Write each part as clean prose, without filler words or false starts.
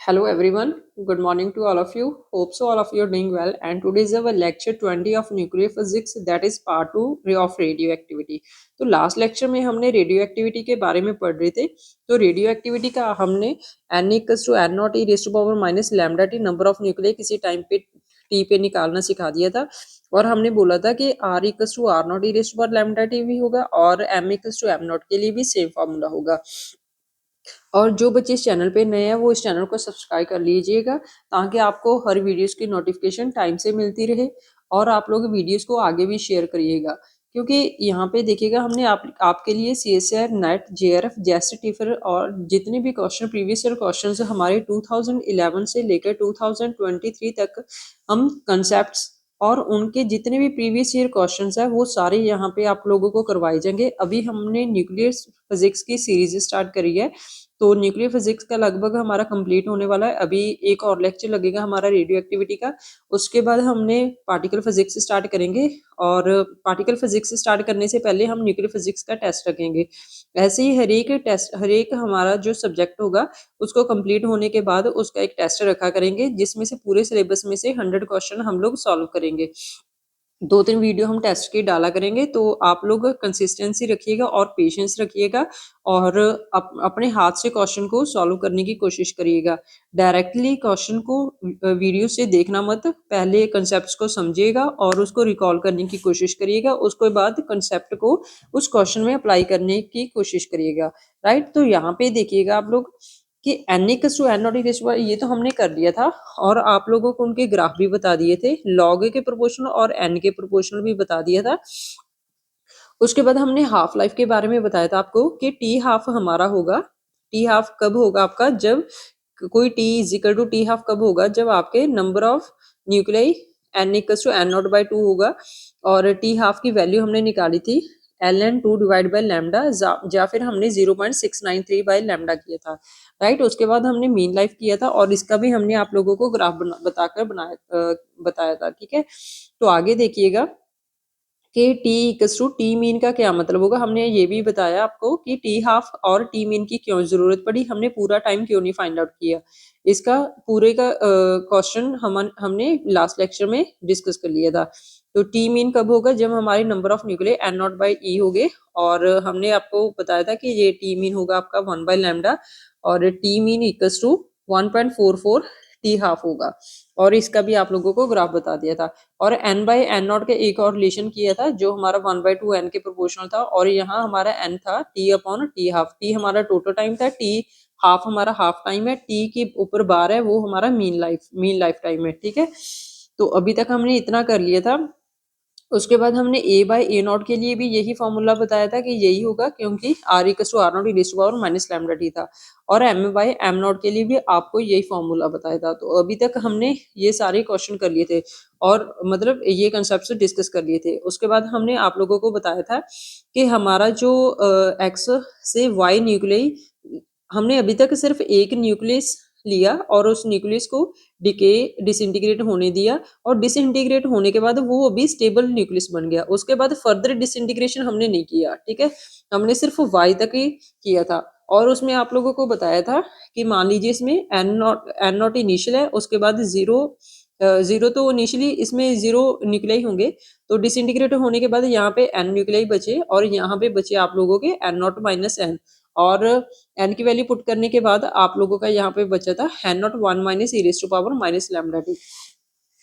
Hello everyone, good morning to all of you. Hope so all of you are doing well. And today is our lecture 20 of nuclear physics, that is part 2 of radioactivity. तो last lecture में हमने radio activity के बारे में पढ़ रहे थे। तो रेडियो एक्टिविटी का हमने N equals to N naught E raise to power minus lambda T number of nuclear किसी टाइम पे टी पे निकालना सिखा दिया था। और हमने बोला था कि R equals to R naught E raise to power lambda T भी होगा और M equals to M naught के लिए भी सेम फार्मूला होगा। और जो बच्चे इस चैनल पे नए हैं वो इस चैनल को सब्सक्राइब कर लीजिएगा ताकि आपको हर वीडियोस की नोटिफिकेशन टाइम से मिलती रहे और आप लोग वीडियोस को आगे भी शेयर करिएगा। क्योंकि यहाँ पे देखिएगा हमने आपके लिए CSIR नेट JRF जैसे टिफर और जितने भी क्वेश्चन प्रीवियस ईयर क्वेश्चन हमारे 2011 से लेकर 2023 तक हम कंसेप्ट्स और उनके जितने भी प्रीवियस ईयर क्वेश्चंस है वो सारे यहाँ पे आप लोगों को करवाए जाएंगे। अभी हमने न्यूक्लियर फिजिक्स की सीरीज स्टार्ट करी है, तो न्यूक्लियर फिजिक्स का लगभग हमारा कंप्लीट होने वाला है। अभी एक और लेक्चर लगेगा हमारा रेडियो एक्टिविटी का, उसके बाद हमने पार्टिकल फिजिक्स स्टार्ट करेंगे और पार्टिकल फिजिक्स स्टार्ट करने से पहले हम न्यूक्लियर फिजिक्स का टेस्ट रखेंगे। ऐसे ही हर एक हमारा जो सब्जेक्ट होगा उसको कंप्लीट होने के बाद उसका एक टेस्ट रखा करेंगे जिसमें से पूरे सिलेबस में से 100 क्वेश्चन हम लोग सॉल्व करेंगे। 2-3 वीडियो हम टेस्ट की डाला करेंगे, तो आप लोग कंसिस्टेंसी रखिएगा और पेशेंस रखिएगा और अपने हाथ से क्वेश्चन को सॉल्व करने की कोशिश करिएगा। डायरेक्टली क्वेश्चन को वीडियो से देखना मत, पहले कंसेप्ट्स को समझिएगा और उसको रिकॉल करने की कोशिश करिएगा, उसके बाद कंसेप्ट को उस क्वेश्चन में अप्लाई करने की कोशिश करिएगा। राइट, तो यहाँ पे देखिएगा आप लोग कि N equals to N naught equals ये तो हमने कर लिया था और आप लोगों को उनके ग्राफ भी बता दिए थे, लॉग के प्रोपोर्शनल और एन के प्रोपोर्शनल भी बता दिया था। उसके बाद हमने हाफ लाइफ के बारे में बताया था आपको कि टी हाफ हमारा होगा। टी हाफ कब होगा आपका, जब कोई T is equal to T half कब होगा, जब आपके number of nuclei N equals to N naught by 2 होगा। और टी हाफ की वैल्यू हमने निकाली थी ln 2 डिवाइड बाई लैम्डा या फिर हमने 0.693 बाई लैम्डा किया था। राइट, उसके बाद हमने मीन लाइफ किया था और इसका भी हमने आप लोगों को ग्राफ बताकर बताया था। ठीक है, तो आगे देखिएगा कि T equals to T mean का क्या मतलब होगा। हमने ये भी बताया आपको कि टी हाफ और टी मीन की क्यों जरूरत पड़ी, हमने पूरा टाइम क्यों नहीं फाइंड आउट किया। इसका पूरे का क्वेश्चन हमने लास्ट लेक्चर में डिस्कस कर लिया था। तो टी मीन कब होगा, जब हमारे number of nuclear N naught by e हो गए। और हमने आपको बताया था कि ये टी मीन होगा आपका 1 बाई लैम्डा और T mean equals to 1.44 T half होगा। और इसका भी आप लोगों को ग्राफ बता दिया था। और एन बाई एन नॉट का एक और रिलेशन किया था जो हमारा 1/2 एन के प्रोपोर्शनल था। और यहाँ हमारा एन था T upon T half. T हमारा टोटल टाइम था, टी हाफ हमारा हाफ टाइम है, टी के ऊपर बार है वो हमारा मीन लाइफ टाइम है। ठीक है, तो अभी तक हमने इतना कर लिया था। उसके बाद हमने ए बाई ए नॉट के लिए भी यही फॉर्मूला बताया था कि यही होगा, क्योंकि R equals to R naught E to power minus lambda T था। और एम बाई एम नॉट के लिए भी आपको यही फॉर्मूला बताया था। तो अभी तक हमने ये सारे क्वेश्चन कर लिए थे और मतलब ये कंसेप्ट डिस्कस कर लिए थे। उसके बाद हमने आप लोगों को बताया था कि हमारा जो एक्स से वाई न्यूक्लियाई, हमने अभी तक सिर्फ एक न्यूक्लियस लिया और उस न्यूक्लियस को डिसइंटीग्रेट होने दिया और डिसइंटीग्रेट होने के बाद वो अभी स्टेबल न्यूक्लियस बन गया। उसके बाद फर्दर डिसइंटीग्रेशन हमने नहीं किया। ठीक है, हमने सिर्फ वाई तक ही किया था। और उसमें आप लोगों को बताया था कि मान लीजिए इसमें एन नॉट इनिशियल है, उसके बाद जीरो तो इनिशियली इसमें जीरो न्यूक्लियाई होंगे। तो डिसइंटीग्रेट होने के बाद यहाँ पे एन न्यूक्लियाई बचे और यहाँ पे बचे आप लोगों के एन नॉट माइनस एन। और एन की वैल्यू पुट करने के बाद आप लोगों का यहाँ पे बचा था N naught 1 minus E raise to power minus lambda T.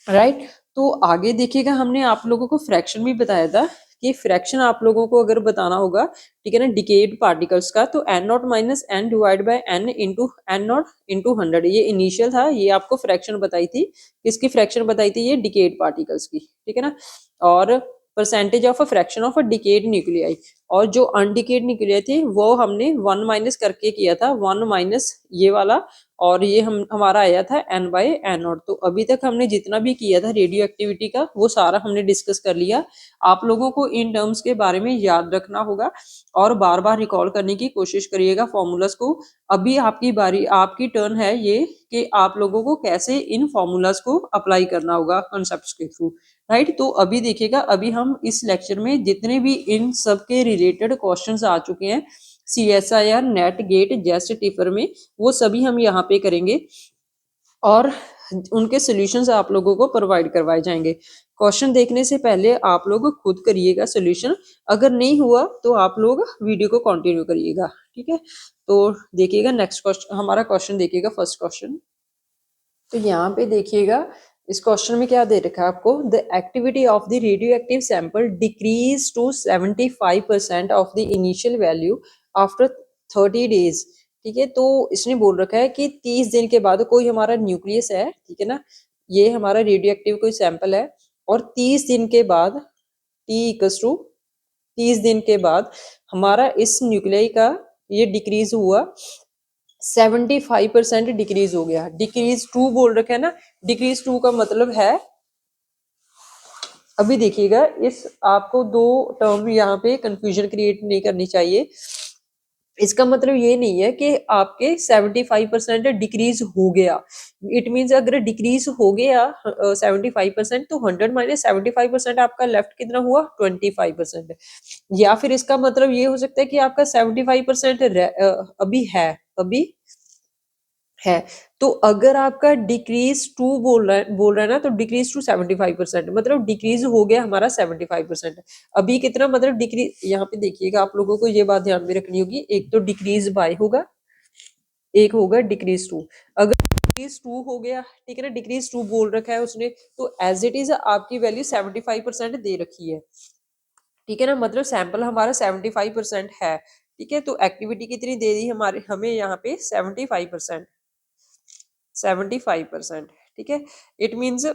Right, तो आगे देखिएगा हमने आप लोगों को फ्रैक्शन भी बताया था कि फ्रैक्शन आप लोगों को अगर बताना होगा, ठीक है ना, डिकेड पार्टिकल्स का, तो N naught minus N divide by N into N naught into 100। ये इनिशियल था, ये आपको फ्रैक्शन बताई थी। किसकी फ्रैक्शन बताई थी, ये डिकेड पार्टिकल्स की। ठीक है ना, और percentage of a fraction of a decade nuclei. और जो अनडिकेड न्यूक्लियाई थे वो हमने 1 माइनस करके किया था, 1 माइनस ये वाला, और ये हमारा आया था एन बाई एन नॉट। तो अभी तक हमने जितना भी किया था रेडियो एक्टिविटी का वो सारा हमने डिस्कस कर लिया। आप लोगों को इन टर्म्स के बारे में याद रखना होगा और बार बार रिकॉल करने की कोशिश करिएगा फॉर्मूलाज को। अभी आपकी बारी, आपकी टर्न है ये कि आप लोगों को कैसे इन फॉर्मूलाज को अप्लाई करना होगा कंसेप्ट के थ्रू। राइट, तो अभी देखिएगा, अभी हम इस लेक्चर में जितने भी इन सब के रिलेटेड क्वेश्चंस आ चुके हैं CSIR नेट गेट जेस्ट टिफर में, वो सभी हम यहाँ पे करेंगे। और उनके सॉल्यूशंस आप लोगों को प्रोवाइड करवाए जाएंगे। क्वेश्चन देखने से पहले आप लोग खुद करिएगा सॉल्यूशन, अगर नहीं हुआ तो आप लोग वीडियो को कंटिन्यू करिएगा, ठीक है। तो देखिएगा नेक्स्ट क्वेश्चन, हमारा क्वेश्चन देखिएगा फर्स्ट क्वेश्चन। तो यहाँ पे देखिएगा इस क्वेश्चन में क्या दे रखा है आपको, the activity of the radioactive sample decrease to 75% of the initial value after 30 days, ठीक है। तो इसने बोल रखा है कि 30 दिन के बाद कोई हमारा न्यूक्लियस है, ठीक है ना, ये हमारा रेडियो एक्टिव कोई सैंपल है, और 30 दिन के बाद टी इक्वल्स टू 30 दिन के बाद हमारा इस न्यूक्लियाई का ये डिक्रीज हुआ 75% डिक्रीज हो गया। डिक्रीज टू बोल रखा है ना, डिक्रीज टू का मतलब है, अभी देखिएगा इस आपको दो टर्म यहाँ पे कंफ्यूजन क्रिएट नहीं करनी चाहिए। इसका मतलब ये नहीं है कि आपके 75% डिक्रीज हो गया, इट मीन्स अगर डिक्रीज हो गया 75% तो 100 माइनस 75% आपका लेफ्ट कितना हुआ 25%। या फिर इसका मतलब ये हो सकता है कि आपका 75% अभी है। तो अगर आपका डिक्रीज टू बोल रहा है ना, तो डिक्रीज टू 75% मतलब डिक्रीज हो गया हमारा 75%। अभी कितना मतलब डिक्रीज, यहाँ पे देखिएगा आप लोगों को ये बात ध्यान में रखनी होगी, एक तो डिक्रीज बाय होगा, एक होगा डिक्रीज टू। अगर डिक्रीज टू हो गया, ठीक है ना, डिक्रीज टू बोल रखा है उसने, तो एज इट इज आपकी वैल्यू 75% दे रखी है, ठीक है ना, मतलब सैंपल हमारा 75% है, ठीक है। तो एक्टिविटी कितनी दे दी हमारे हमें यहाँ पे 75%, 75%, ठीक है। इट मीन्स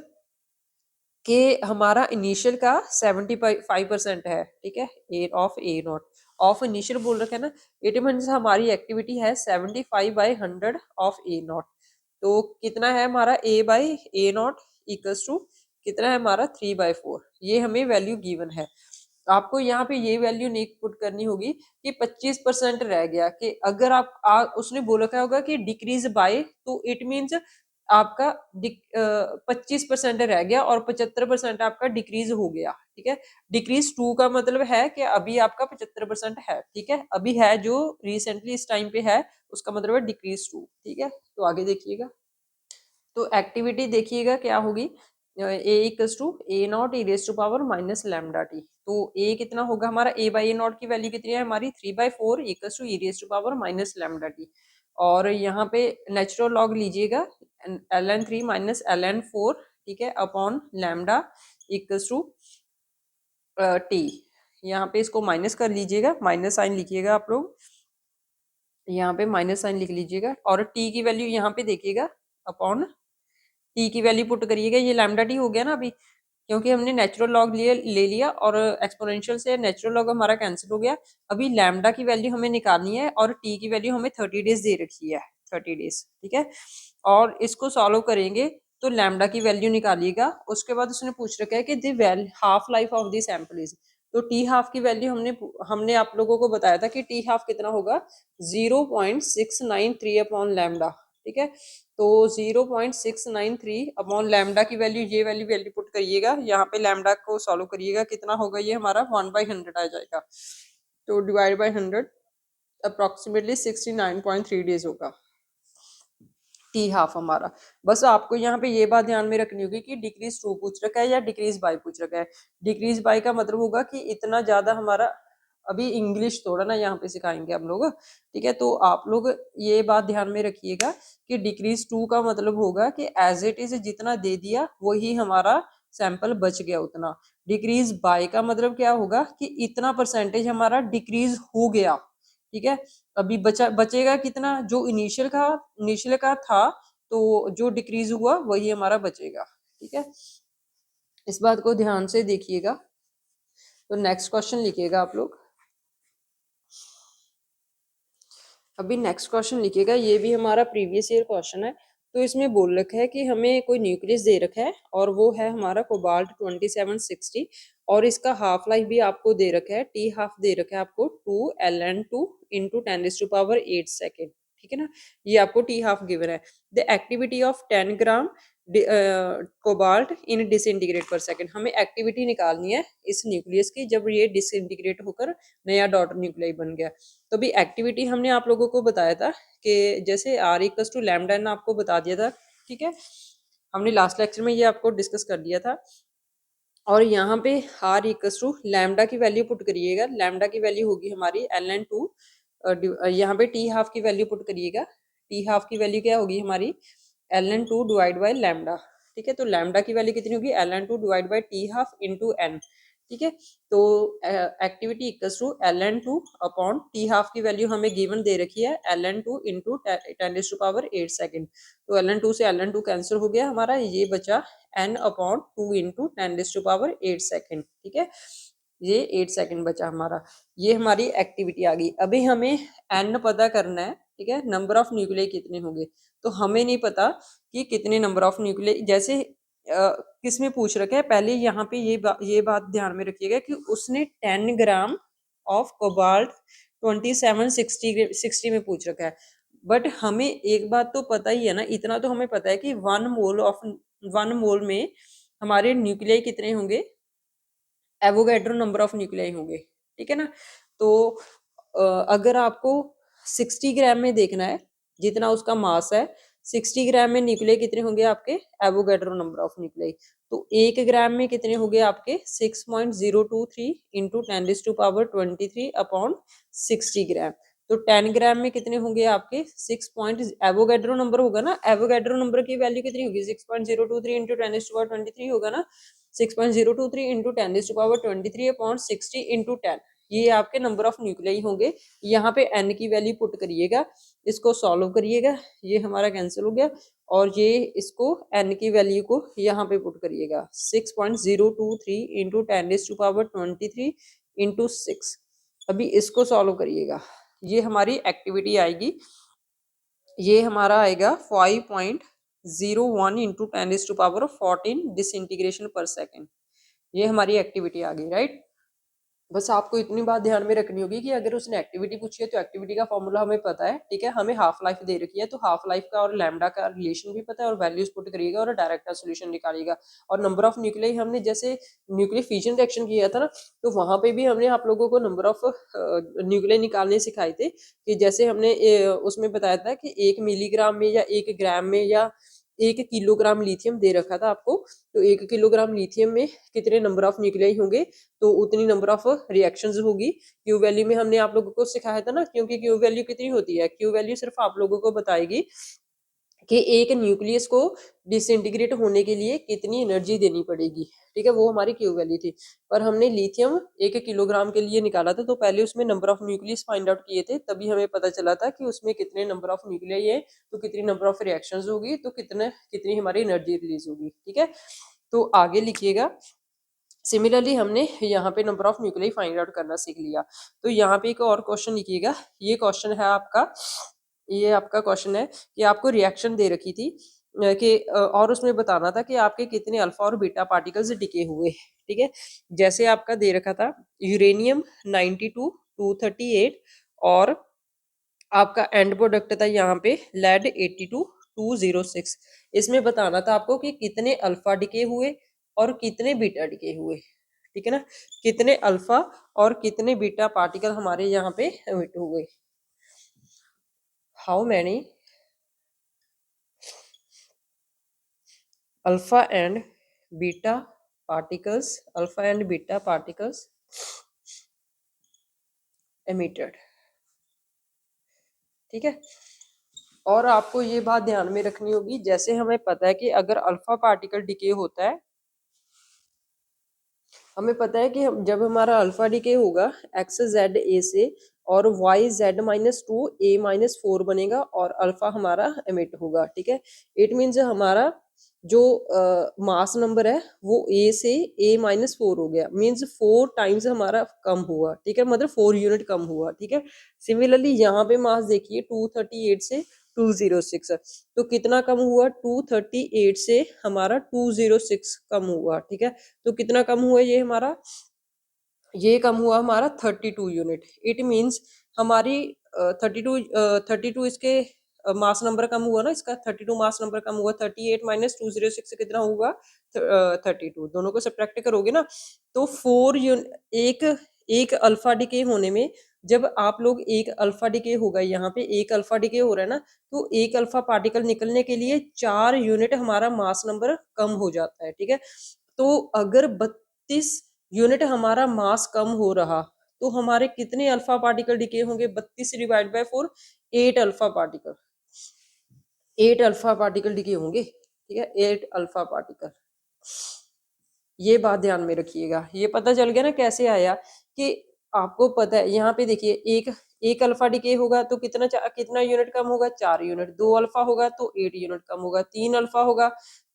कि हमारा इनिशियल का 75% है, ठीक है, a of a naught, of initial बोल रखा है ना, इट मीन्स हमारी एक्टिविटी है 75/100 ऑफ ए नॉट। तो कितना है हमारा a by a naught equals to कितना है हमारा 3/4, ये हमें वैल्यू गिवन है। आपको यहाँ पे ये वैल्यू नहीं पुट करनी होगी कि 25% रह गया, कि अगर उसने बोला क्या होगा कि डिक्रीज बाय, तो इट मीन्स आपका 25% रह गया और 75% आपका डिक्रीज हो गया, ठीक है। डिक्रीज टू का मतलब है कि अभी आपका 75% है, ठीक है, अभी है जो रिसेंटली इस टाइम पे है, उसका मतलब है डिक्रीज टू, ठीक है। तो आगे देखिएगा, तो एक्टिविटी देखिएगा क्या होगी, a equals to a naught e raise to power minus lambda t. तो ए कितना होगा हमारा, ए बाई ए नॉट की वैल्यू कितनी है हमारी 3/4 equals to e raise to power minus lambda T. और यहाँ पे नेचुरल लॉग लीजिएगा ln 3 माइनस ln 4, ठीक है, upon lambda equals to t. यहाँ पे इसको माइनस कर लीजिएगा, माइनस साइन लिखिएगा आप लोग, यहाँ पे माइनस साइन लिख लीजिएगा, और टी की वैल्यू यहाँ पे देखिएगा अपॉन टी की वैल्यू पुट करिएगा, ये लैम्डा टी हो गया ना अभी, क्योंकि हमने नेचुरल लॉग ले लिया और एक्सपोनेंशियल से नेचुरल लॉग हमारा कैंसिल हो गया। अभी लैम्डा की वैल्यू हमें निकालनी है और टी की वैल्यू हमें 30 डेज दे रखी है, 30 डेज, ठीक है। और इसको सॉल्व करेंगे तो लैम्डा की वैल्यू निकालिएगा, उसके बाद उसने पूछ रखा है कि the half life of the sample is, तो टी हाफ की वैल्यू हमने हमने आप लोगों को बताया था कि टी हाफ कितना होगा 0.693 अपॉन लैम्डा, ठीक है। तो 0.693 अपॉन लैम्डा की वैल्यू, ये वैल्यू पुट करिएगा, यहाँ पे लैम्डा को सॉल्व करिएगा, कितना होगा ये हमारा 1/100 आ जाएगा, तो डिवाइड बाई 100 अप्रोक्सीमेटली 69.3 डेज होगा टी हाफ हमारा। बस आपको यहाँ पे ये बात ध्यान में रखनी होगी कि डिक्रीज टू पूछ रखा है या डिक्रीज बाय पूछ रखा है। डिक्रीज बाय का मतलब होगा कि इतना ज्यादा हमारा, अभी इंग्लिश थोड़ा ना यहाँ पे सिखाएंगे हम लोग, ठीक है। तो आप लोग ये बात ध्यान में रखिएगा कि डिक्रीज टू का मतलब होगा कि एज इट इज जितना दे दिया वही हमारा सैंपल बच गया उतना। डिक्रीज बाय का मतलब क्या होगा कि इतना परसेंटेज हमारा डिक्रीज हो गया, ठीक है। अभी बचेगा कितना, जो इनिशियल का था, तो जो डिक्रीज हुआ वही हमारा बचेगा, ठीक है। इस बात को ध्यान से देखिएगा। तो नेक्स्ट क्वेश्चन लिखिएगा आप लोग, अभी नेक्स्ट क्वेश्चन लिखिएगा, ये भी हमारा प्रीवियस ईयर क्वेश्चन है। तो इसमें बोल रखा है कि हमें कोई न्यूक्लियस दे रखा है और वो है हमारा कोबाल्ट 2760, और इसका हाफ लाइफ भी आपको दे रखा है, टी हाफ दे रखा है आपको 2 ln 2 इंटू 10⁸ 8 सेकेंड, ठीक है ना, ये आपको टी हाफ गिवन है। The activity of 10 gram cobalt in disintegrate पर सेकेंड, हमें एक्टिविटी निकालनी है इस न्यूक्लियस की जब ये डिसइंटीग्रेट होकर नया डॉटर न्यूक्लियाई बन गया। तो भी एक्टिविटी हमने आप लोगों को बताया था कि जैसे R equals to lambda N आपको बता दिया था ठीक है, हमने लास्ट लेक्चर में ये आपको डिस्कस कर दिया था। और यहाँ पे r इक्वल्स टू लैम्डा की वैल्यू पुट करिएगा, लैम्डा की वैल्यू होगी हमारी ln2, यहाँ पे t हाफ की वैल्यू पुट करिएगा, t हाफ की वैल्यू क्या होगी हमारी ln2 डिवाइड बाय लैम्डा। ठीक है, तो लैम्डा की वैल्यू कितनी होगी ln2 divide by t half into n। ठीक है, तो activity equals to ln2 upon t half की वैल्यू हमें गिवन दे रखी है ln2 इंटू 10⁸ सेकेंड। तो ln2 से ln2 कैंसिल हो गया हमारा, ये बचा n अपॉन 2 इंटू 10⁸ सेकेंड। ठीक है, ये 8 सेकेंड बचा हमारा, ये हमारी एक्टिविटी आ गई। अभी हमें n पता करना है। ठीक है, नंबर ऑफ न्यूक्लियाई कितने होंगे, तो हमें नहीं पता कि कितने नंबर ऑफ न्यूक्लियाई, जैसे किस में पूछ रखा है, पहले यहाँ पे ये बात ध्यान में रखिएगा कि उसने 10 ग्राम ऑफ कोबाल्ट 2760 में पूछ रखा है। बट हमें एक बात तो पता ही है ना, इतना तो हमें पता है कि 1 मोल में हमारे न्यूक्लियाई कितने होंगे, एवोगैड्रो नंबर ऑफ न्यूक्लियाई होंगे। ठीक है ना, तो अगर आपको 60 ग्राम में देखना है, जितना उसका मास है, 60 ग्राम में न्यूक्लियाई कितने होंगे आपके, एवोगैड्रो नंबर ऑफ न्यूक्लियाई। तो 1 ग्राम में कितने होंगे आपके 6.023 इंटू 10⁻23 अपॉन 60 ग्राम। तो 10 ग्राम में कितने होंगे आपके 6 पॉइंट, एवोगैड्रो नंबर होगा ना, एवोगैड्रो नंबर की वैल्यू कितनी होगी 6.023 इंटू 10⁻23 होगा ना, 6.023 इंटू 10⁻23 अपॉन 60 इंटू 10, ये आपके नंबर ऑफ न्यूक्लियाई होंगे। यहाँ पे n की वैल्यू पुट करिएगा, इसको सॉल्व करिएगा, ये हमारा कैंसिल हो गया, और ये इसको n की वैल्यू को यहाँ पे पुट करिएगा 6.023 इंटू 10⁻23 इंटू 6। अभी इसको सॉल्व करिएगा, ये हमारी एक्टिविटी आएगी, ये हमारा आएगा 5.01 इंटू 10⁻14 डिसइंटीग्रेशन पर सेकेंड। ये हमारी एक्टिविटी आ गई, राइट। बस आपको इतनी बात ध्यान में रखनी होगी कि अगर उसने एक्टिविटी पूछी है तो एक्टिविटी का फॉर्मूला हमें पता है। ठीक है, हमें हाफ लाइफ दे रखी है, तो हाफ लाइफ का और लैम्डा का रिलेशन भी पता है, और वैल्यूज पुट करिएगा और डायरेक्ट सोल्यूशन निकालिएगा। और नंबर ऑफ न्यूक्लियाई हमने जैसे न्यूक्लियर फिजन रिएक्शन किया था ना, तो वहां पे भी हमने आप लोगों को नंबर ऑफ न्यूक्लियाई निकालने सिखाए थे, कि जैसे हमने उसमें बताया था कि 1 मिलीग्राम में या 1 ग्राम में या 1 किलोग्राम लिथियम दे रखा था आपको, तो 1 किलोग्राम लिथियम में कितने नंबर ऑफ न्यूक्लियाई होंगे, तो उतनी नंबर ऑफ रिएक्शंस होगी। क्यू वैल्यू में हमने आप लोगों को सिखाया था ना, क्योंकि क्यू वैल्यू कितनी होती है, क्यू वैल्यू सिर्फ आप लोगों को बताएगी कि एक न्यूक्लियस को डिसइंटीग्रेट होने के लिए कितनी एनर्जी देनी पड़ेगी। ठीक है, वो हमारी क्यू वैल्यू थी। पर हमने लिथियम 1 किलोग्राम के लिए निकाला था, तो पहले उसमें number of nucleus find out किए थे, तभी हमें पता चला था कि उसमें कितने नंबर ऑफ न्यूक्लियाई है, तो कितनी नंबर ऑफ रिएक्शंस होगी, तो कितनी हमारी एनर्जी रिलीज होगी। ठीक है, तो आगे लिखिएगा। सिमिलरली हमने यहाँ पे number of nuclei find out करना सीख लिया। तो यहाँ पे एक और क्वेश्चन लिखिएगा, ये क्वेश्चन है आपका, ये आपका क्वेश्चन है कि आपको रिएक्शन दे रखी थी कि और उसमें बताना था कि आपके कितने अल्फा और बीटा पार्टिकल्स टिके हुए। ठीक है, जैसे आपका दे रखा था यूरेनियम 92 238, और आपका एंड प्रोडक्ट था यहाँ पे लेड 82 206। इसमें बताना था आपको कि कितने अल्फा डिके हुए और कितने बीटा डिके हुए। ठीक है ना, कितने अल्फा और कितने बीटा पार्टिकल हमारे यहाँ पे एमिट हुए, how many alpha and beta particles, alpha and beta particles emitted. ठीक है, और आपको ये बात ध्यान में रखनी होगी, जैसे हमें पता है कि अगर अल्फा पार्टिकल डिके होता है, हमें पता है कि जब हमारा अल्फा डिके होगा एक्स जेड ए से, और वाई जेड -2 ए -4 बनेगा, और अल्फा हमारा एमिट होगा। ठीक है, इट मीन्स हमारा जो मास नंबर है वो ए से ए -4 हो गया, मीन्स 4 टाइम्स हमारा कम हुआ। ठीक है, मतलब 4 यूनिट कम हुआ। ठीक है, सिमिलरली यहाँ पे मास देखिए 238 से 206, तो कितना कम हुआ, 238 से हमारा 206 कम हुआ। ठीक है, तो कितना कम हुआ ये हमारा, ये कम हुआ हमारा 32 यूनिट। इट मींस हमारी 32 इसके मास नंबर कम हुआ ना, इसका 32 मास नंबर कम हुआ। 38 माइनस 206 कितना हुआ 32, दोनों को सब्ट्रैक्ट करोगे ना, तो 4 एक एक अल्फा डिके होने में जब आप लोग एक अल्फा डिके होगा, यहाँ पे एक अल्फा डिके हो रहा है ना, तो एक अल्फा पार्टिकल निकलने के लिए 4 यूनिट हमारा मास नंबर कम हो जाता है, ठीक है। तो अगर 32 यूनिट हमारा मास कम हो रहा, तो हमारे कितने अल्फा पार्टिकल डिके होंगे? 32 divide by 4, 8 alpha particle, 8 alpha particle decay होंगे, ठीक है, 8 अल्फा पार्टिकल। ये बात ध्यान में रखिएगा। ये पता चल गया ना कैसे आया, कि आपको पता है यहाँ पे देखिए, एक अल्फा डिके होगा तो कितना यूनिट कम होगा? 4 यूनिट। 2 अल्फा होगा तो 8 यूनिट कम होगा। 3 अल्फा होगा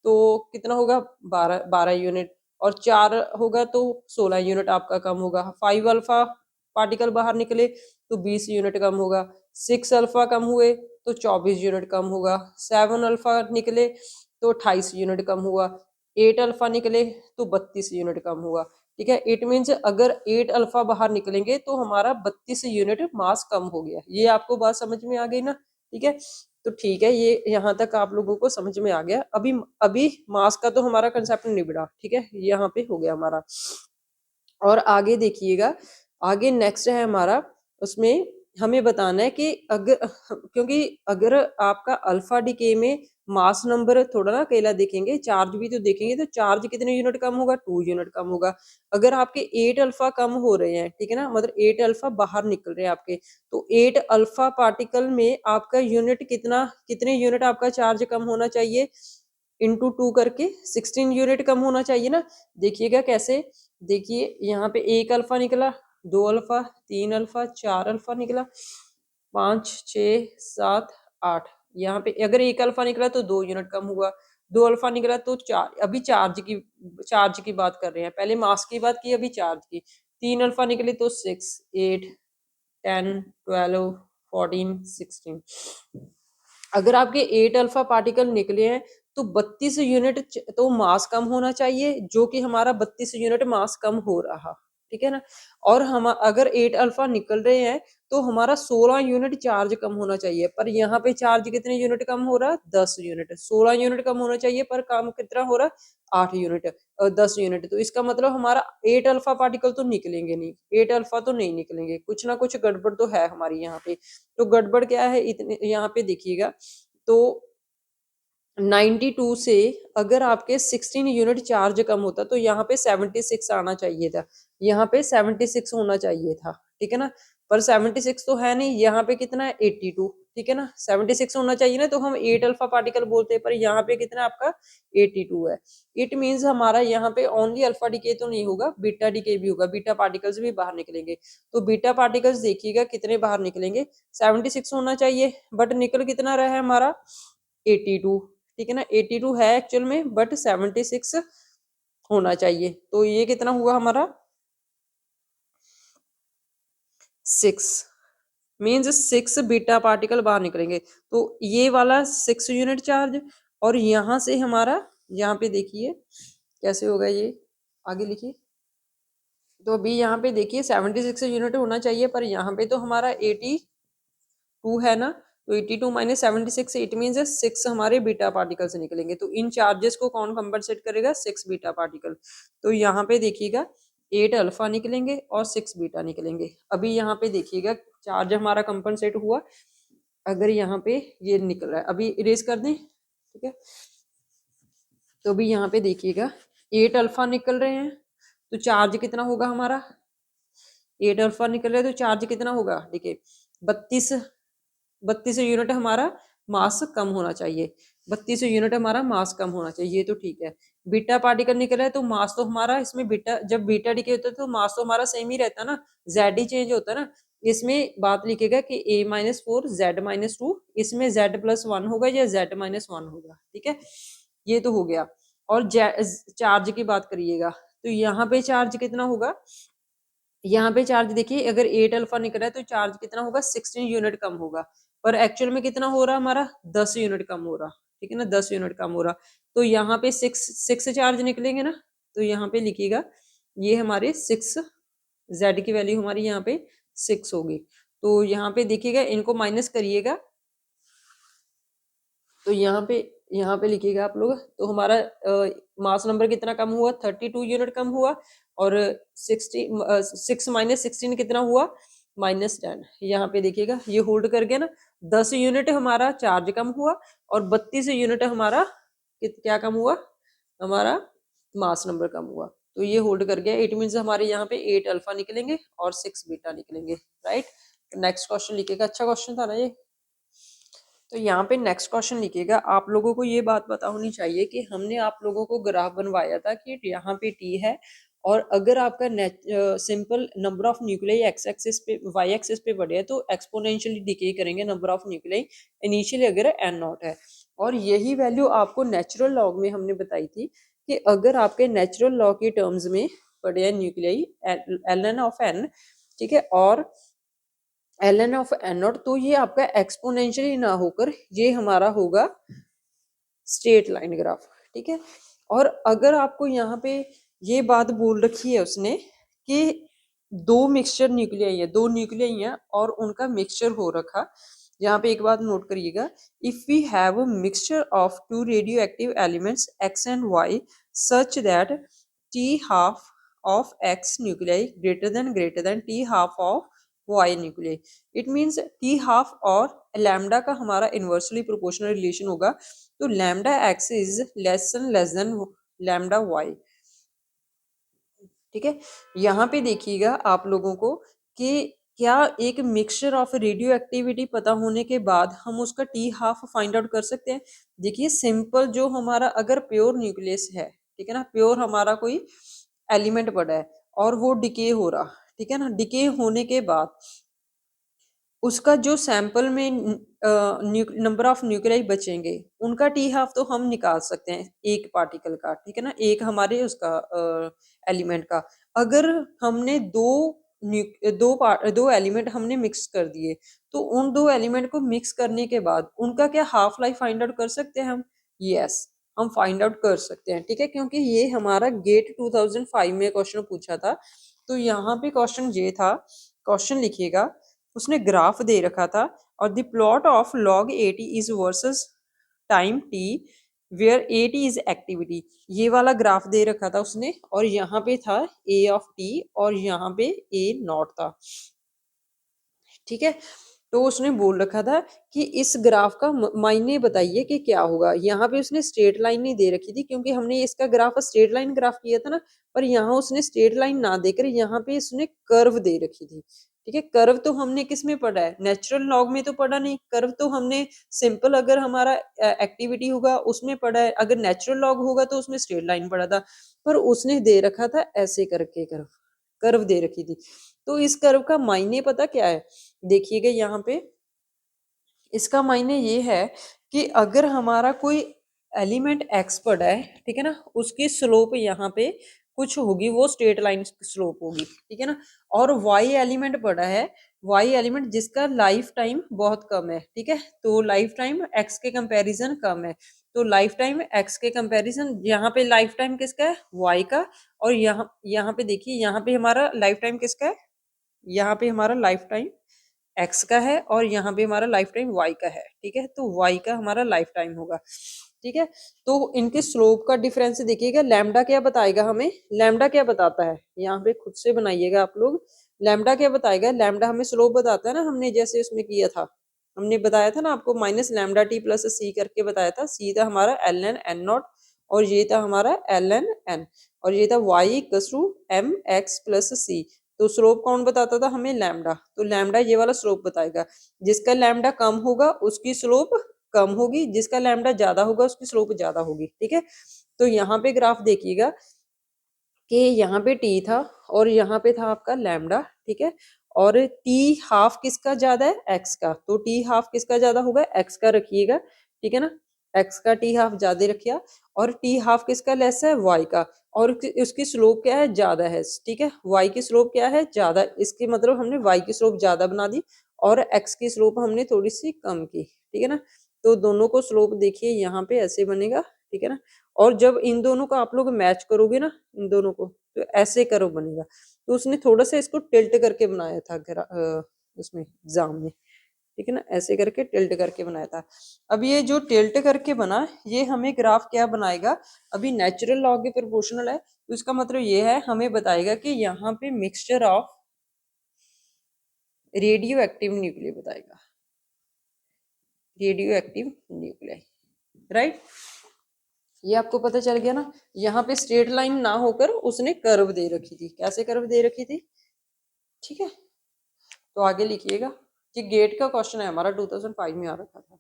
तो कितना होगा? 12 यूनिट। और 4 होगा तो 16 यूनिट आपका कम होगा। 5 अल्फा पार्टिकल बाहर निकले तो 20 यूनिट कम होगा। 6 अल्फा कम हुए तो 24 यूनिट कम होगा। 7 अल्फा निकले तो 28 यूनिट कम हुआ। 8 अल्फा निकले तो 32 यूनिट कम हुआ, ठीक है। इट मीन्स अगर 8 अल्फा बाहर निकलेंगे तो हमारा 32 यूनिट मास कम हो गया। ये आपको बात समझ में आ गई ना, ठीक है। तो ठीक है, ये यहाँ तक आप लोगों को समझ में आ गया। अभी अभी मास का तो हमारा कंसेप्ट निबड़ा, ठीक है, यहाँ पे हो गया हमारा। और आगे देखिएगा, आगे नेक्स्ट है हमारा, उसमें हमें बताना है कि अगर क्योंकि अगर आपका अल्फा डिके में मास नंबर थोड़ा ना अकेला देखेंगे, चार्ज भी तो देखेंगे, तो चार्ज कितने यूनिट कम होगा? 2 यूनिट कम होगा। अगर आपके 8 अल्फा कम हो रहे हैं, ठीक है ना, मतलब 8 अल्फा बाहर निकल रहे हैं आपके, तो 8 अल्फा पार्टिकल में आपका यूनिट कितने यूनिट आपका चार्ज कम होना चाहिए? इंटू 2 करके 16 यूनिट कम होना चाहिए ना। देखिएगा कैसे, देखिए यहाँ पे एक अल्फा निकला, 2 अल्फा, 3 अल्फा, 4 अल्फा निकला, 5 6 7 8। यहाँ पे अगर एक अल्फा निकला तो 2 यूनिट कम हुआ। 2 अल्फा निकला तो 4। अभी चार्ज की बात कर रहे हैं, पहले मास की बात की, अभी चार्ज की। 3 अल्फा निकले तो 6 8 10 12 14 16। अगर आपके 8 अल्फा पार्टिकल निकले हैं तो 32 यूनिट तो मास कम होना चाहिए, जो कि हमारा 32 यूनिट मास कम हो रहा, ठीक है ना। और हम अगर 8 अल्फा निकल रहे हैं तो हमारा 16 यूनिट चार्ज कम होना चाहिए, पर यहाँ पे चार्ज कितने यूनिट कम हो रहा? 10 यूनिट। 16 यूनिट कम होना चाहिए पर काम कितना हो रहा? 8 यूनिट, 10 यूनिट। तो इसका मतलब हमारा 8 अल्फा पार्टिकल तो निकलेंगे नहीं, 8 अल्फा तो नहीं निकलेंगे, कुछ ना कुछ गड़बड़ तो है हमारी यहाँ पे। तो गड़बड़ क्या है, इतने यहाँ पे देखिएगा, तो 92 से अगर आपके 16 यूनिट चार्ज कम होता तो यहाँ पे 76 आना चाहिए था, यहाँ पे 76 होना चाहिए था, ठीक है ना। पर 76 तो है नहीं, यहाँ पे कितना है? 82, ठीक है ना। 76 होना चाहिए ना, तो हम 8 अल्फा पार्टिकल बोलते हैं, पर यहाँ पे कितना आपका 82 है। इट मीन्स हमारा यहाँ पे ओनली अल्फा डिके तो नहीं होगा, बीटा डिके भी होगा, बीटा पार्टिकल्स भी बाहर निकलेंगे। तो बीटा पार्टिकल्स देखिएगा कितने बाहर निकलेंगे, 76 होना चाहिए, बट निकल कितना रहा है हमारा? 82, ठीक है ना। 82 है एक्चुअल में, बट 76 होना चाहिए। तो ये कितना हुआ हमारा? 6, मीन्स 6 बीटा पार्टिकल बाहर निकलेंगे। तो ये वाला 6 यूनिट चार्ज, और यहाँ से हमारा, यहाँ पे देखिए कैसे होगा ये, आगे लिखिए। तो अभी यहाँ पे देखिए 76 यूनिट होना चाहिए, पर यहाँ पे तो हमारा 82 है ना, तो 82 माइनस 76, इट मीन्स 6 हमारे बीटा पार्टिकल से निकलेंगे। तो इन चार्जेस को कौन कंपनसेट करेगा? 6 बीटा पार्टिकल। तो यहाँ पे देखिएगा 8 अल्फा निकलेंगे और 6 बीटा निकलेंगे। अभी यहाँ पे देखिएगा चार्ज हमारा कंपनसेट हुआ, अगर यहाँ पे ये निकल रहा है, अभी इरेज कर दें, ठीक है। तो अभी यहाँ पे देखिएगा 8 अल्फा निकल रहे हैं, तो चार्ज कितना होगा हमारा? 8 अल्फा निकल रहे हैं तो चार्ज कितना होगा? देखिए 32 यूनिट हमारा मास कम होना चाहिए, 32 यूनिट हमारा मास कम होना चाहिए, ये तो ठीक है। बीटा पार्टिकल निकला है तो मास तो हमारा इसमें बीटा, जब बीटा डिके होता है तो मास तो हमारा सेम ही रहता है ना, जेड ही चेंज होता है ना। इसमें बात लिखेगा कि a-4 z-2, इसमें z+1 होगा या z-1 होगा, ठीक है। ये तो हो गया। और चार्ज की बात करिएगा तो यहाँ पे चार्ज कितना होगा? यहाँ पे चार्ज देखिए, अगर 8 अल्फा निकल रहा है तो चार्ज कितना होगा? 16 यूनिट कम होगा, पर एक्चुअल में कितना हो रहा हमारा? 10 यूनिट कम हो रहा, ठीक है ना, 10 यूनिट कम हो रहा। तो यहाँ पे 6 चार्ज निकलेंगे ना, तो यहाँ पे लिखिएगा ये हमारे 6, जेड की वैल्यू हमारी यहाँ पे 6 होगी। तो यहाँ पे देखिएगा, इनको माइनस करिएगा, तो यहाँ पे लिखिएगा आप लोग, तो हमारा मास नंबर कितना कम हुआ? 32 यूनिट कम हुआ, और 6 माइनस 16 कितना हुआ? -10, यहाँ पे देखिएगा ये होल्ड कर गया ना, 10 यूनिट हमारा चार्ज कम हुआ और 32 यूनिट हमारा क्या कम हुआ, हमारा मास नंबर कम हुआ। तो ये होल्ड कर गया, इट मीन्स हमारे यहाँ पे 8 अल्फा निकलेंगे और 6 बीटा निकलेंगे, राइट। नेक्स्ट क्वेश्चन लिखिएगा, अच्छा क्वेश्चन था ना ये। तो यहाँ पे नेक्स्ट क्वेश्चन लिखिएगा, आप लोगों को ये बात पता होनी चाहिए कि हमने आप लोगों को ग्राफ बनवाया था कि यहाँ पे टी है और अगर आपका simple number of nuclei x axis पे वाई एक्सिस पे बढ़े तो एक्सपोनेंशियली डिके करेंगे नंबर ऑफ न्यूक्लियाई इनिशियली अगर एन नॉट है। और यही वैल्यू आपको नेचुरल लॉग में हमने बताई थी कि अगर आपके नेचुरल लॉग की टर्म्स में पड़े हैं nuclei L N of N, ठीक है, और L N of N naught, तो ये आपका एक्सपोनेंशियली ना होकर ये हमारा होगा स्ट्रेट लाइन ग्राफ, ठीक है। और अगर आपको यहाँ पे ये बात बोल रखी है उसने कि दो मिक्सचर न्यूक्लियाई है, दो न्यूक्लियाई है और उनका मिक्सचर हो रखा, यहाँ पे एक बात नोट करिएगा, if we have a mixture of two radioactive elements X and Y such that T half of X nuclei greater than T half of Y nuclei, it means T half और lambda का हमारा inversely proportional relation होगा, तो lambda X is less than lambda Y, ठीक है। यहाँ पे देखिएगा आप लोगों को कि क्या एक मिक्सचर ऑफ रेडियो एक्टिविटी पता होने के बाद हम उसका टी हाफ फाइंड आउट कर सकते हैं। देखिए सिंपल जो हमारा अगर प्योर न्यूक्लियस है, ठीक है ना, प्योर हमारा कोई एलिमेंट पड़ा है और वो डिके हो रहा, ठीक है ना, डिके होने के बाद उसका जो सैंपल में नंबर ऑफ न्यूक्लियाई बचेंगे उनका टी हाफ तो हम निकाल सकते हैं एक पार्टिकल का, ठीक है ना, एक हमारे उसका एलिमेंट का। अगर हमने दो एलिमेंट हमने मिक्स कर दिए तो उन दो एलिमेंट को मिक्स करने के बाद उनका क्या हाफ लाइफ फाइंड आउट कर सकते हैं हम? यस, हम फाइंड आउट कर सकते हैं, ठीक है, क्योंकि ये हमारा गेट 2005 में क्वेश्चन पूछा था। तो यहाँ पे क्वेश्चन ये था, क्वेश्चन लिखिएगा, उसने ग्राफ दे रखा था और the plot of log 80 is versus time t where 80 is activity, ये वाला ग्राफ दे रखा था उसने और यहाँ पे था a ऑफ t और यहाँ पे a नॉट था, ठीक है। तो उसने बोल रखा था कि इस ग्राफ का मायने बताइए कि क्या होगा। यहाँ पे उसने स्ट्रेट लाइन नहीं दे रखी थी क्योंकि हमने इसका ग्राफ स्ट्रेट लाइन ग्राफ किया था ना, पर यहाँ उसने स्ट्रेट लाइन ना देकर यहाँ पे उसने कर्व दे रखी थी, ठीक है। कर्व तो हमने किस में पढ़ा है? नेचुरल लॉग में तो पढ़ा नहीं, कर्व तो हमने सिंपल अगर हमारा एक्टिविटी होगा उसमें पढ़ा है, अगर नेचुरल लॉग होगा तो उसमें स्ट्रेट लाइन पढ़ा था, पर उसने दे रखा था ऐसे करके कर्व, कर्व दे रखी थी। तो इस कर्व का मायने पता क्या है? देखिएगा यहाँ पे, इसका मायने ये है कि अगर हमारा कोई एलिमेंट एक्स पड़ा है, ठीक है ना, उसकी स्लोप यहाँ पे कुछ होगी, वो स्ट्रेट लाइन स्लोप होगी, ठीक है ना। और वाई एलिमेंट पड़ा है, वाई एलिमेंट जिसका लाइफ टाइम बहुत कम है, ठीक है, तो लाइफ टाइम एक्स के कंपैरिजन कम है, तो लाइफ टाइम एक्स के कंपैरिजन यहाँ पे लाइफ टाइम किसका है? वाई का। और यहाँ यहाँ पे देखिए, यहाँ पे हमारा लाइफ टाइम किसका है? यहाँ पे हमारा लाइफ टाइम एक्स का है और यहाँ पे हमारा लाइफ टाइम वाई का है, ठीक है, तो वाई का हमारा लाइफ टाइम होगा, ठीक है। तो इनके स्लोप का डिफरेंस देखिएगा, लैम्डा क्या बताएगा हमें? लैम्डा क्या बताता है? यहाँ पे खुद से बनाइएगा आप लोग, लैम्डा क्या बताएगा? लैम्डा हमें स्लोप बताता है ना, हमने जैसे उसमें किया था, हमने बताया था ना आपको माइनस लैम्डा टी प्लस सी करके बताया था। सी था हमारा एल एन एन नॉट और ये था हमारा एल एन एन और ये था y equals to m x plus c. तो स्लोप कौन बताता था हमें? लैम्डा। तो लैम्डा ये वाला स्लोप बताएगा, जिसका लैम्डा कम होगा उसकी स्लोप कम होगी, जिसका लैम्डा ज्यादा होगा उसकी स्लोप ज्यादा होगी, ठीक है। तो यहाँ पे ग्राफ देखिएगा कि यहाँ पे टी था और यहाँ पे था आपका लैम्डा, ठीक है, और टी हाफ किसका ज्यादा है? एक्स का, तो टी हाफ किसका ज्यादा होगा? एक्स का रखिएगा, ठीक है ना, एक्स का टी हाफ ज्यादा रखिया, और टी हाफ किसका लेस है? वाई का, और उसकी स्लोप क्या है? ज्यादा है, ठीक है, वाई की स्लोप क्या है? ज्यादा, इसकी मतलब हमने वाई की स्लोप ज्यादा बना दी और एक्स की स्लोप हमने थोड़ी सी कम की, ठीक है ना। तो दोनों को स्लोप देखिए यहाँ पे ऐसे बनेगा, ठीक है ना, और जब इन दोनों को आप लोग मैच करोगे ना, इन दोनों को, तो ऐसे कर्व बनेगा। तो उसने थोड़ा सा इसको टिल्ट करके बनाया था उसमें एग्जाम में, ठीक है ना, ऐसे करके टिल्ट करके बनाया था। अब ये जो टिल्ट करके बना, ये हमें ग्राफ क्या बनाएगा? अभी नेचुरल लॉग के प्रोपोर्शनल है, तो इसका मतलब ये है हमें बताएगा कि यहाँ पे mixture of radio active nuclei बताएगा, रेडियो एक्टिव न्यूक्लियाई, राइट। ये आपको पता चल गया ना। यहाँ पे स्ट्रेट लाइन ना होकर उसने कर्व दे रखी थी। कैसे कर्व दे रखी थी? ठीक है, तो आगे लिखिएगा। ये गेट का क्वेश्चन है हमारा, 2005 में आ रखा था।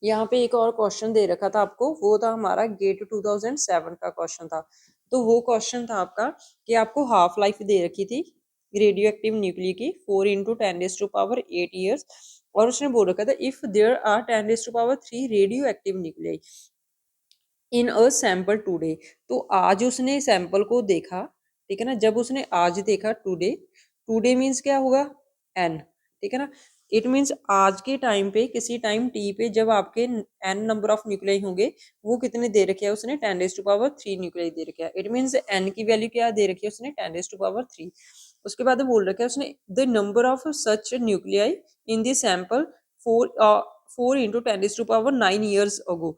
यहाँ पे एक और क्वेश्चन दे रखा था आपको, वो था हमारा गेट 2007 का क्वेश्चन था। तो वो क्वेश्चन था आपका कि आपको हाफ लाइफ दे रखी थी रेडियो एक्टिव न्यूक्लियर की 4 × 10⁸ 8 ईयर्स, और उसने बोल रखा था if there are 10⁻³ radioactive nuclei in a sample today. तो आज उसने सैंपल को देखा, ठीक है ना। जब उसने आज देखा, टूडे, टूडे मीन्स क्या होगा? एन, ठीक है ना। इट मीन्स आज के टाइम पे, किसी टाइम टी पे जब आपके एन नंबर ऑफ न्यूक्लियाई होंगे, वो कितने दे रखे हैं उसने? 10⁻³ न्यूक्लियाई दे रखे हैं। इट मीन्स एन की वैल्यू क्या दे रखी है उसने? 10⁻3। उसके बाद बोल रखा है उसने the number of such nuclei in the sample 4 × 10⁹ years ago.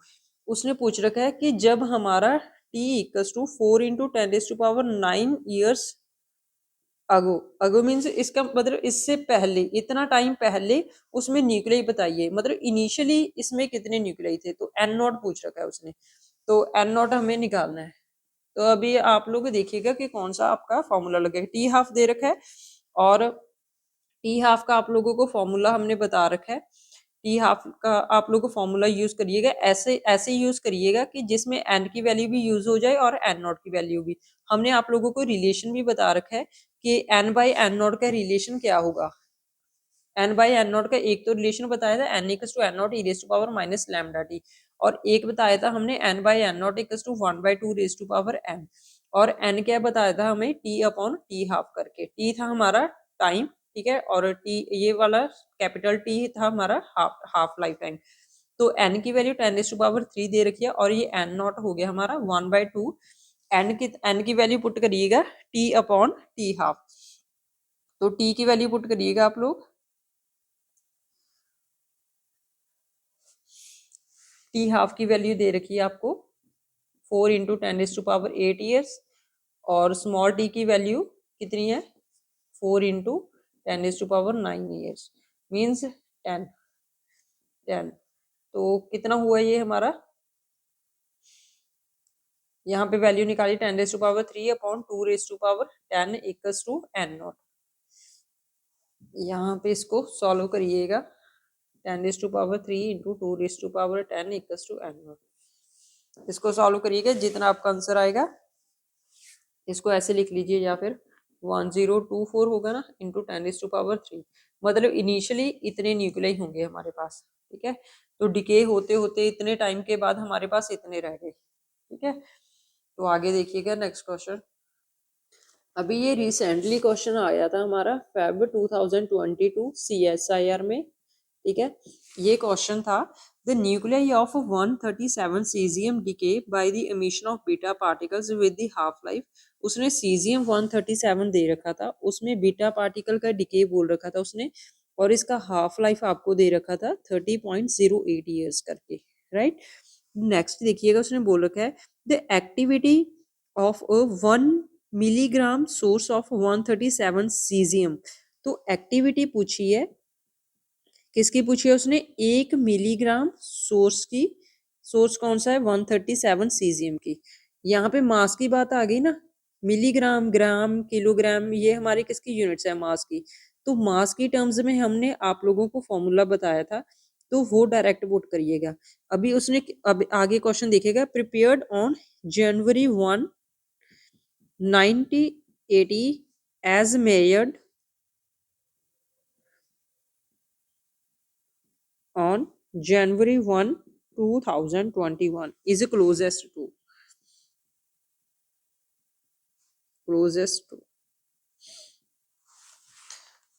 उसने पूछ रखा है कि जब हमारा t = 4 × 10⁹ ईयर्स अगो, अगो मीन्स इसका मतलब इससे पहले, इतना टाइम पहले उसमें न्यूक्लियाई बताइए, मतलब इनिशियली इसमें कितने न्यूक्लियाई थे। तो एन नॉट पूछ रखा है उसने, तो एन नॉट हमें निकालना है। तो अभी आप लोग देखिएगा कि कौन सा आपका फॉर्मूला लगेगा। टी हाफ दे रखा है, और टी हाफ का आप लोगों को फॉर्मूला हमने बता रखा है। टी हाफ का आप लोग को फॉर्मूला यूज करिएगा, ऐसे ऐसे यूज करिएगा कि जिसमें एन की वैल्यू भी यूज हो जाए और एन नॉट की वैल्यू भी। हमने आप लोगों को रिलेशन भी बता रखा है कि एन बाई एन नॉट का रिलेशन क्या होगा। एन बाई एन नॉट का एक तो रिलेशन बताया था, N equals to N naught e⁻ minus lambda T, और एक बताया था हमने N by N naught equals to 1/2 N, और एन क्या बताया था हमें? टी अपॉन टी हाफ करके। टी था हमारा टाइम, ठीक है, और टी ये वाला कैपिटल टी था हमारा हाफ लाइफ टाइम। तो एन की वैल्यू 10⁻³ दे रखी है, और ये एन नॉट हो गया हमारा 1/2। एन की वैल्यू पुट करिएगा टी अपॉन टी हाफ। तो टी की वैल्यू पुट करिएगा आप लोग, टी हाफ की वैल्यू दे रखी है आपको 4 × 10⁸ ईयर्स, और स्मॉल टी की वैल्यू कितनी है? 4 × 10⁹ ईयर्स, मीन्स 10। तो कितना हुआ ये हमारा? यहाँ पे वैल्यू निकाली 10⁻³ upon 2⁻10 equals to N naught. यहाँ पे इसको सॉल्व करिएगा, 10⁻³ × 2⁻10 इक्वल्स टू एन नॉट। इसको सॉल्व करिएगा, जितना आपका आंसर आएगा इसको ऐसे लिख लीजिए, या फिर 1024 होगा ना इंटू 10⁻3। मतलब इनिशियली इतने न्यूक्लियाई होंगे हमारे पास, ठीक है। तो डिके होते होते इतने टाइम के बाद हमारे पास इतने रह गए, ठीक है। तो आगे देखिएगा नेक्स्ट क्वेश्चन। अभी ये रिसेंटली क्वेश्चन आया था हमारा फेब 2022 CSIR में, ठीक है। ये क्वेश्चन था the nuclei of 137 caesium decay by the emission of beta particles with the half life. उसने सीजियम 137 दे रखा था, उसमें बीटा पार्टिकल का डिके बोल रखा था उसने, और इसका हाफ लाइफ आपको दे रखा था 30.08 ईयर्स करके, राइट। नेक्स्ट देखिएगा, उसने बोल रखा है the activity of a 1 milligram source of 137 caesium. तो एक्टिविटी पूछी है, किसकी पूछी है उसने? 1 मिलीग्राम सोर्स की। सोर्स कौन सा है? 137 सीजियम की। यहाँ पे मास की बात आ गई ना, मिलीग्राम, ग्राम, किलोग्राम, ये हमारी किसकी यूनिट्स है? मास की। तो मास की टर्म्स में हमने आप लोगों को फॉर्मूला बताया था, तो वो डायरेक्ट पुट करिएगा। अभी उसने अब आगे क्वेश्चन देखिएगा, prepared on January 1 1980 as measured on January 1 2021 is closest to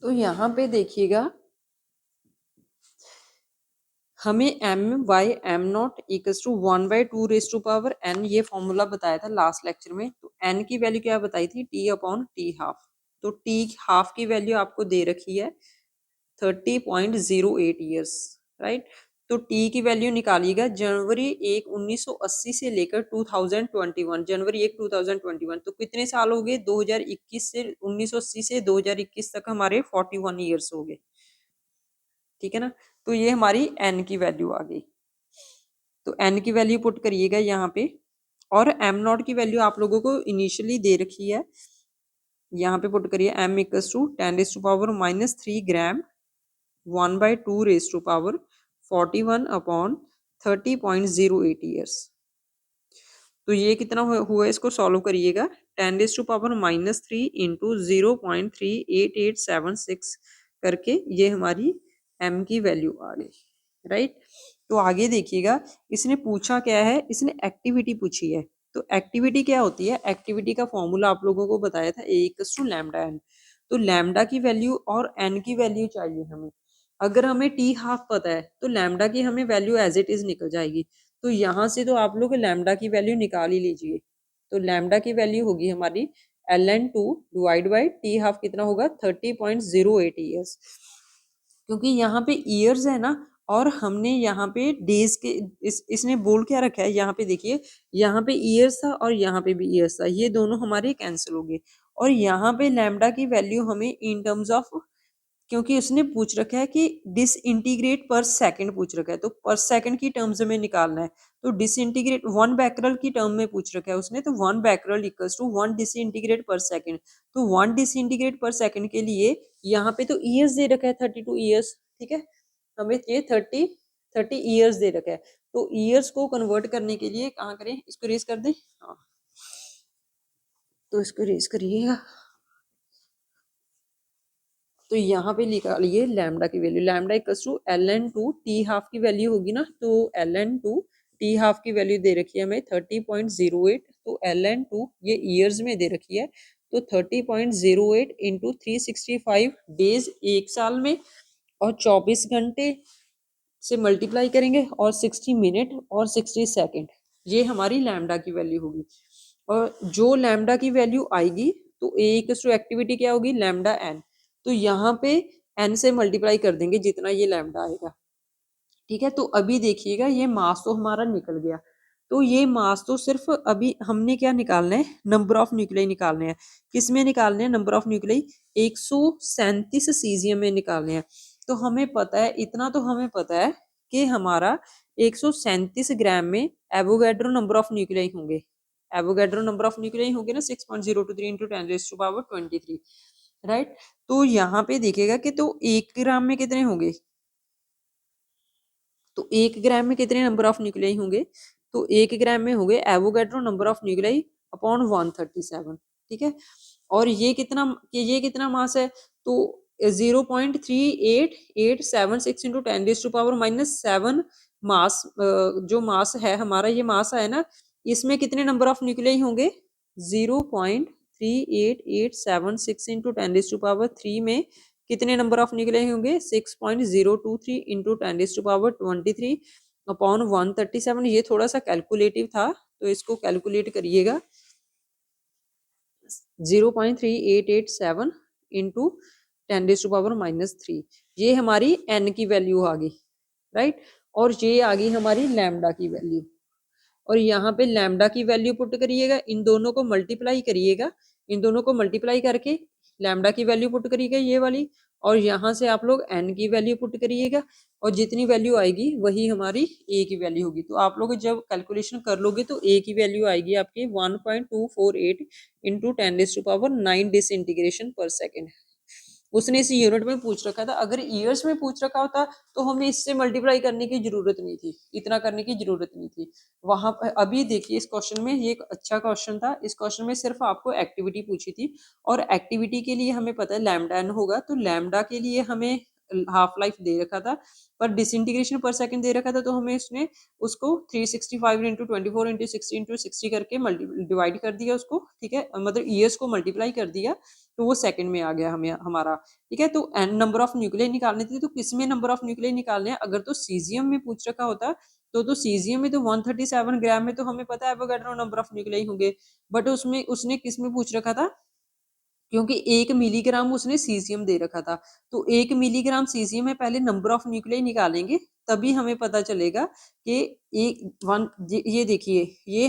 तो यहाँ पे देखिएगा, हमें m by M naught equals to 1/2 ये फॉर्मूला बताया था लास्ट लेक्चर में। तो n की वैल्यू क्या बताई थी? t upon T half. तो t हाफ की वैल्यू आपको दे रखी है 30.08 ईयर्स, राइट। तो टी की वैल्यू निकालिएगा जनवरी 1 1980 से लेकर 2021, जनवरी 1 2021, तो कितने साल हो गए? 2021 से 1980 से 2021 तक हमारे 41 ईयर्स हो गए, ठीक है ना। तो ये हमारी एन की वैल्यू आ गई। तो एन की वैल्यू पुट करिएगा यहाँ पे, और एम नॉट की वैल्यू आप लोगों को इनिशियली दे रखी है, यहाँ पे पुट करिए M equals to 10⁻³ gram 1/2 41 upon 30.08 years. तो ये कितना हुआ, इसको सॉल्व करिएगा। 10⁻³ इंटू 0.38876 करके ये हमारी m की वैल्यू आ गई, राइट। तो आगे देखिएगा, इसने पूछा क्या है, इसने एक्टिविटी पूछी है। तो एक्टिविटी क्या होती है? एक्टिविटी का फॉर्मूला आप लोगों को बताया था, a = लैम्डा n। तो लैम्डा की वैल्यू और n की वैल्यू चाहिए हमें। अगर हमें टी हाफ पता है तो लैम्डा की हमें वैल्यू एज इट इज निकल जाएगी। तो यहाँ से तो आप लोग लैम्डा की वैल्यू निकाल ही लीजिए। तो लैम्डा की वैल्यू होगी हमारी ln2 divide by T half, कितना होगा? 30.08 ईयर्स, क्योंकि यहाँ पे ईयर्स है ना, और हमने यहाँ पे डेज के इसने बोल क्या रखा है, यहाँ पे देखिए, यहाँ पे ईयर्स था और यहाँ पे भी ईयर्स था, ये दोनों हमारे कैंसिल हो गए। और यहाँ पे लैम्डा की वैल्यू हमें इन टर्म्स ऑफ, क्योंकि उसने पूछ रखा है कि डिसइंटीग्रेट पर सेकंड पूछ रखा है, तो पर सेकंड की टर्म्स में निकालना है। तो डिसइंटीग्रेट 1 बैकरल की टर्म में पूछ रखा है उसने, तो 1 बैकरल इक्वल्स टू 1 डिसइंटीग्रेट पर सेकंड। तो 1 डिसइंटीग्रेट पर सेकंड के लिए यहाँ पे तो ईयर्स दे रखा है 32 ईयर्स, ठीक है। हमें ये 30 ईयर्स दे रखा है। तो ईयर्स को कन्वर्ट करने के लिए कहाँ करें, इसको रेस कर दें, हाँ, तो इसको रेस करिएगा। तो यहाँ पे निकालिए लैम्डा की value, lambda equals to ln2 T half की वैल्यू होगी ना, तो ln2 टी हाफ की वैल्यू दे रखी है हमें 30.08, तो ln2 ये ईयर्स में दे रखी है, तो 30.08 इंटू 365 डेज एक साल में, और 24 घंटे से मल्टीप्लाई करेंगे, और 60 मिनट और 60 सेकेंड, ये हमारी लैम्डा की वैल्यू होगी। और जो लैम्डा की वैल्यू आएगी, तो ए इक्वल्स टू एक्टिविटी क्या होगी, लैम्डा एन। तो यहाँ पे एन से मल्टीप्लाई कर देंगे जितना ये लैम्डा आएगा, ठीक है। तो अभी देखिएगा, ये मास तो हमारा निकल गया। तो ये मास तो सिर्फ अभी हमने क्या निकालना है, नंबर ऑफ न्यूक्लियाई निकालने हैं। किस में निकालने हैं नंबर ऑफ न्यूक्लियाई? 137 सीजियम में निकालने हैं। तो हमें पता है, इतना तो हमें पता है कि हमारा 137 ग्राम में एवोगैड्रो नंबर ऑफ न्यूक्लियाई होंगे। एवोगैड्रो नंबर ऑफ न्यूक्लियाई होंगे ना 6.023 इंटू 10⁻23, राइट। तो यहाँ पे देखिएगा कि तो 1 ग्राम में कितने होंगे, तो 1 ग्राम में कितने नंबर ऑफ न्यूक्लियाई होंगे, तो 1 ग्राम में होंगे Avogadro number of nuclei upon 137, ठीक है। और ये कितना मास है, तो 0.38876 इंटू 10⁻⁻7 मास, जो मास है हमारा, ये मास है ना, इसमें कितने नंबर ऑफ न्यूक्लियाई होंगे, 0.38876 इंटू 10⁻³ में कितने नंबर ऑफ न्यूक्लियाई होंगे, 6.023 इंटू 10⁻23 अपॉन 137। ये थोड़ा सा कैलकुलेटिव था, तो इसको कैलकुलेट करिएगा, 0.3887 इंटू 10⁻⁻3, ये हमारी n की वैल्यू आ गई, राइट। और ये आ गई हमारी लैम्डा की वैल्यू। और यहाँ पे लैम्डा की वैल्यू पुट करिएगा, इन दोनों को मल्टीप्लाई करिएगा, इन दोनों को मल्टीप्लाई करके लैम्डा की वैल्यू पुट करिएगा ये वाली, और यहाँ से आप लोग एन की वैल्यू पुट करिएगा, और जितनी वैल्यू आएगी वही हमारी ए की वैल्यू होगी। तो आप लोग जब कैलकुलेशन कर लोगे तो ए की वैल्यू आएगी आपकी 1.248 इंटू 10⁻⁹ डिसइंटीग्रेशन पर सेकेंड। उसने इस यूनिट में पूछ रखा था, अगर ईयर्स में पूछ रखा होता तो हमें इससे मल्टीप्लाई करने की जरूरत नहीं थी, इतना करने की जरूरत नहीं थी वहां पर। अभी देखिए इस क्वेश्चन में, ये एक अच्छा क्वेश्चन था, इस क्वेश्चन में सिर्फ आपको एक्टिविटी पूछी थी, और एक्टिविटी के लिए हमें पता है लैम्डा एन होगा, तो लैम्डा के लिए हमें हाफ लाइफ दे रखा था, पर डिसइंटीग्रेशन पर सेकंड दे रखा था, तो हमें उसने उसको 365 इंटू 24 इंटू 60 इंटू 60 करके डिवाइड कर दिया उसको, ठीक है, मतलब ईयर्स को मल्टीप्लाई कर दिया, तो वो सेकंड में आ गया हमें हमारा, ठीक है। तो एन नंबर ऑफ न्यूक्लियाई निकालने थे, तो किस में नंबर ऑफ न्यूक्लियाई निकालने हैं, अगर तो सीजियम में पूछ रखा होता तो सीजियम में तो 137 ग्राम में तो हमें पता है एवोगैड्रो नंबर ऑफ न्यूक्लियाई होंगे, बट उसमें उसने किस में पूछ रखा था, क्योंकि 1 मिलीग्राम उसने सीज़ियम दे रखा था। तो 1 मिलीग्राम सीज़ियम में पहले नंबर ऑफ न्यूक्लियाई निकालेंगे, तभी हमें पता चलेगा कि एक 1 ये देखिए, ये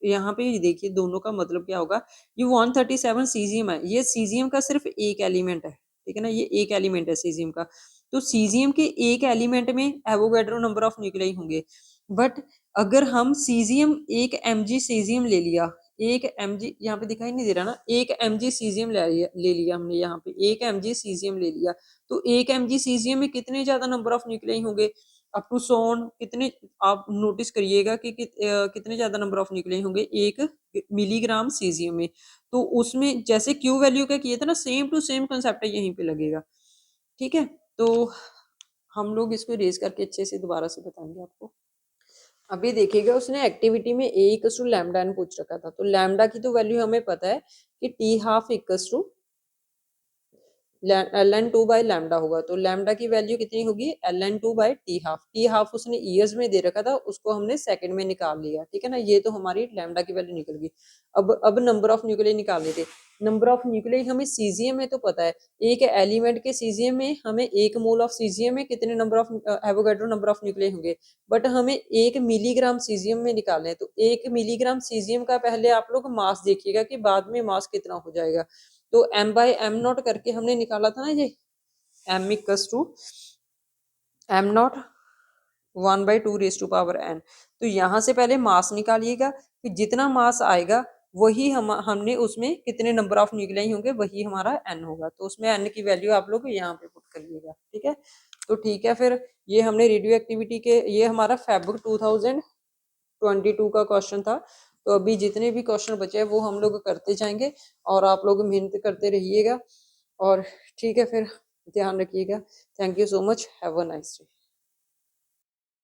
यहाँ पे ये देखिए दोनों का मतलब क्या होगा, ये 137 सीज़ियम है, ये सीज़ियम का सिर्फ़ एक एलिमेंट है, ठीक है ना? ये एक एलिमेंट है सीज़ियम का। तो सीज़ियम के एक एलिमेंट में एवोगैड्रो नंबर ऑफ न्यूक्लियाई होंगे। बट अगर हम सीज़ियम 1 एमजी सीज़ियम ले लिया, 1 एमजी यहाँ पे दिखाई नहीं दे रहा ना, 1 एमजी सीज़ियम ले लिया हमने यहाँ पे 1 एमजी सीज़ियम ले लिया। तो 1 एमजी सीज़ियम में कितने ज़्यादा नंबर ऑफ न्यूक्लियाई होंगे? अप टू सोन कितने आप नोटिस करिएगा कि कितने ज़्यादा नंबर ऑफ न्यूक्लियाई होंगे 1 मिलीग्राम सीज़ियम में। तो उसमें जैसे क्यू वैल्यू का किया था ना, सेम टू सेम कांसेप्ट यहीं पे लगेगा। ठीक है? तो हम लोग इसको इरेज़ करके अच्छे से दोबारा से बताएँगे आपको। अभी देखिएगा उसने एक्टिविटी में ए इक्वल्स टू लैम्डा एन पूछ रखा था, तो लैम्डा की तो वैल्यू हमें पता है कि T half equals to ln 2 by lambda होगा। तो लैम्डा की वैल्यू कितनी होगी? ln 2 बाई टी हाफ उसने ईयर्स में दे रखा था, उसको हमने सेकंड में निकाल लिया, ठीक है ना? ये तो हमारी लैम्डा की वैल्यू निकल गई। अब नंबर ऑफ न्यूक्लियाई निकालने थे। नंबर ऑफ न्यूक्लियाई हमें सीजियम में तो पता है, एक एलिमेंट के सीजियम में हमें 1 मोल ऑफ सीजियम में कितने number of Avogadro number of nuclei होंगे, बट हमें 1 मिलीग्राम सीजियम में निकालना है। तो 1 मिलीग्राम सीजियम का पहले आप लोग मास देखिएगा कि बाद में मास कितना हो जाएगा। तो m बाई एम नॉट करके हमने निकाला था ना, ये m equals to M naught 1 by 2 raise to power n। तो यहाँ से पहले मास निकालिएगा, फिर जितना मास आएगा वही हमने उसमें कितने नंबर ऑफ न्यूक्लियाई होंगे वही हमारा n होगा। तो उसमें n की वैल्यू आप लोग यहाँ पे पुट करिएगा, ठीक है? तो ठीक है, फिर ये हमने रेडियो एक्टिविटी के, ये हमारा फेब 2022 का क्वेश्चन था। तो अभी जितने भी क्वेश्चन बचे हैं वो हम लोग करते जाएंगे और आप लोग मेहनत करते रहिएगा। और ठीक है, फिर ध्यान रखिएगा। Thank you so much, have a nice day.